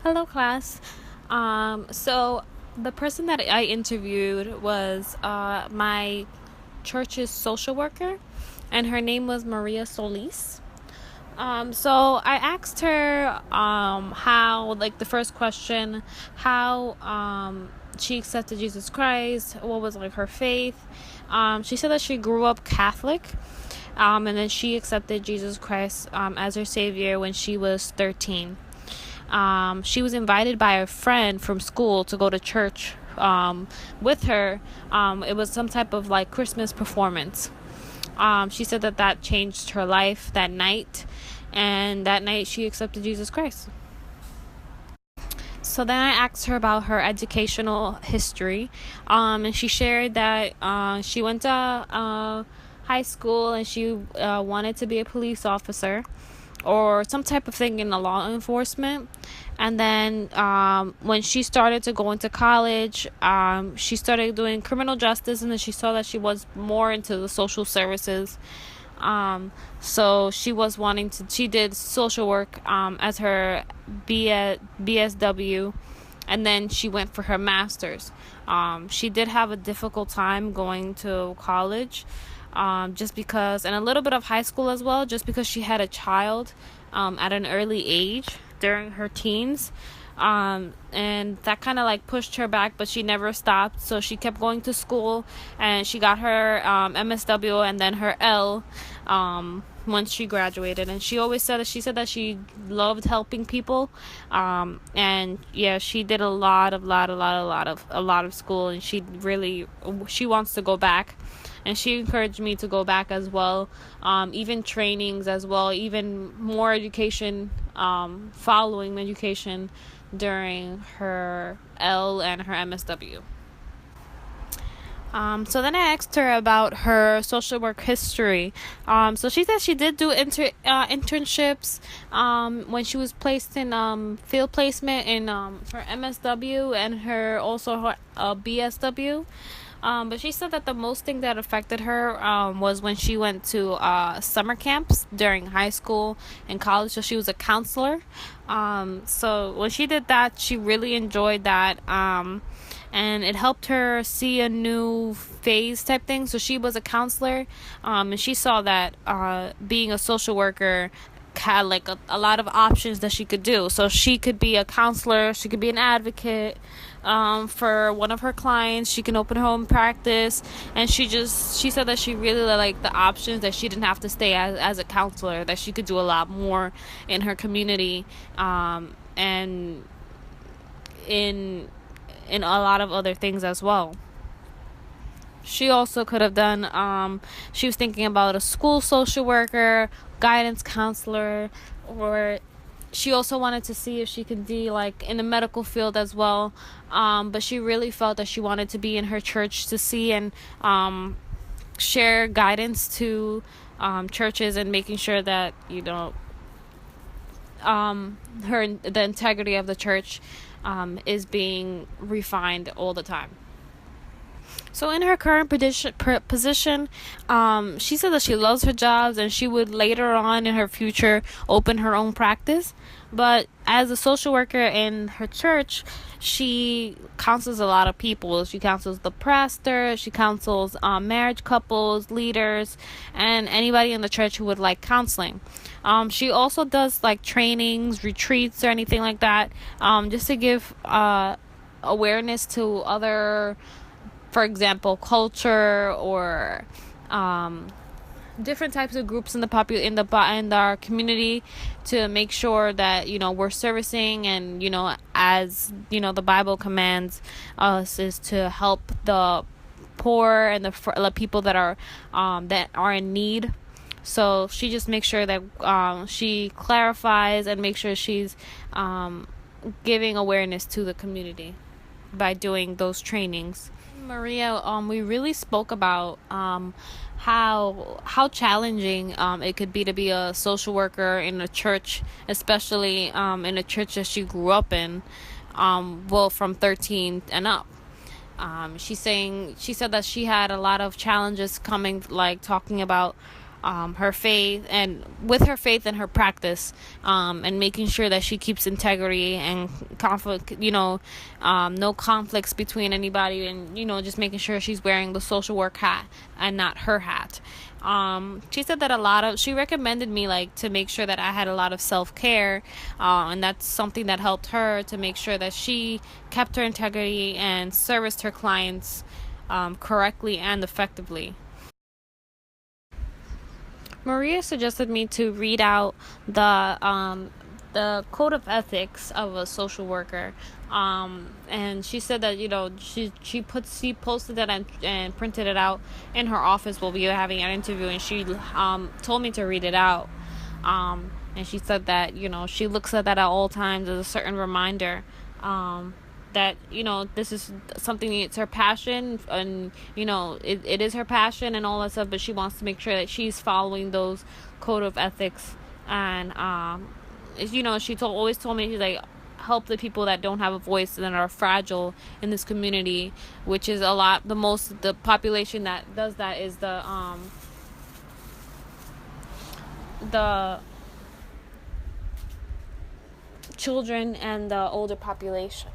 Hello, class. So the person that I interviewed was my church's social worker, and her name was Maria Solis. So I asked her how, like, the first question, how she accepted Jesus Christ, what was like her faith. She said that she grew up Catholic, and then she accepted Jesus Christ as her savior when she was 13. She was invited by a friend from school to go to church with her. It was some type of like Christmas performance. She said that that changed her life that night, and that night she accepted Jesus Christ. So then I asked her about her educational history, and she shared that she went to high school and she wanted to be a police officer or some type of thing in the law enforcement. And then when she started to go into college, she started doing criminal justice, and then she saw that she was more into the social services. So she was wanting to, she did social work as her BSW, and then she went for her master's. She did have a difficult time going to college, just because, and a little bit of high school as well, just because she had a child at an early age during her teens. And that kind of like pushed her back, but she never stopped. So she kept going to school, and she got her MSW and then her L once she graduated. And she always said that she loved helping people. And yeah, she did a lot of school, and she wants to go back. And she encouraged me to go back as well, even trainings as well, even more education, following education during her L and her MSW. So then I asked her about her social work history. So she said she did do internships when she was placed in field placement in her MSW and her BSW. But she said that the most thing that affected her was when she went to summer camps during high school and college. So she was a counselor. So when she did that, she really enjoyed that. And it helped her see a new phase type thing. So she was a counselor, and she saw that being a social worker had like a lot of options that she could do. So she could be a counselor, she could be an advocate for one of her clients, she can open her own practice. And she said that she really liked the options, that she didn't have to stay as a counselor, that she could do a lot more in her community, and in a lot of other things as well. She also could have done, she was thinking about a school social worker, guidance counselor, or she also wanted to see if she could be like in the medical field as well. But she really felt that she wanted to be in her church to see and share guidance to churches, and making sure that the integrity of the church is being refined all the time. So in her current position, she said that she loves her jobs, and she would later on in her future open her own practice. But as a social worker in her church, she counsels a lot of people. She counsels the pastor, she counsels marriage couples, leaders, and anybody in the church who would like counseling. She also does like trainings, retreats, or anything like that, just to give awareness to other, for example, culture, or different types of groups in our community, to make sure that we're servicing, and as the Bible commands us, is to help the poor and the people that are in need. So she just makes sure that she clarifies and makes sure she's giving awareness to the community by doing those trainings. Maria, we really spoke about how challenging it could be to be a social worker in a church, especially in a church that she grew up in, from 13 and up. She said that she had a lot of challenges coming, like talking about her faith, and with her faith and her practice, and making sure that she keeps integrity and conflict, no conflicts between anybody, and just making sure she's wearing the social work hat and not her hat. She said that she recommended me like to make sure that I had a lot of self-care, and that's something that helped her to make sure that she kept her integrity and serviced her clients correctly and effectively. Maria suggested me to read out the code of ethics of a social worker, and she said that she posted that and printed it out in her office while we were having an interview, and she told me to read it out, and she said that she looks at that at all times as a certain reminder, that this is something, it's her passion, and it is her passion and all that stuff, but she wants to make sure that she's following those code of ethics, and she always told me, she's like, help the people that don't have a voice and that are fragile in this community, which is the population that does that is the children and the older population.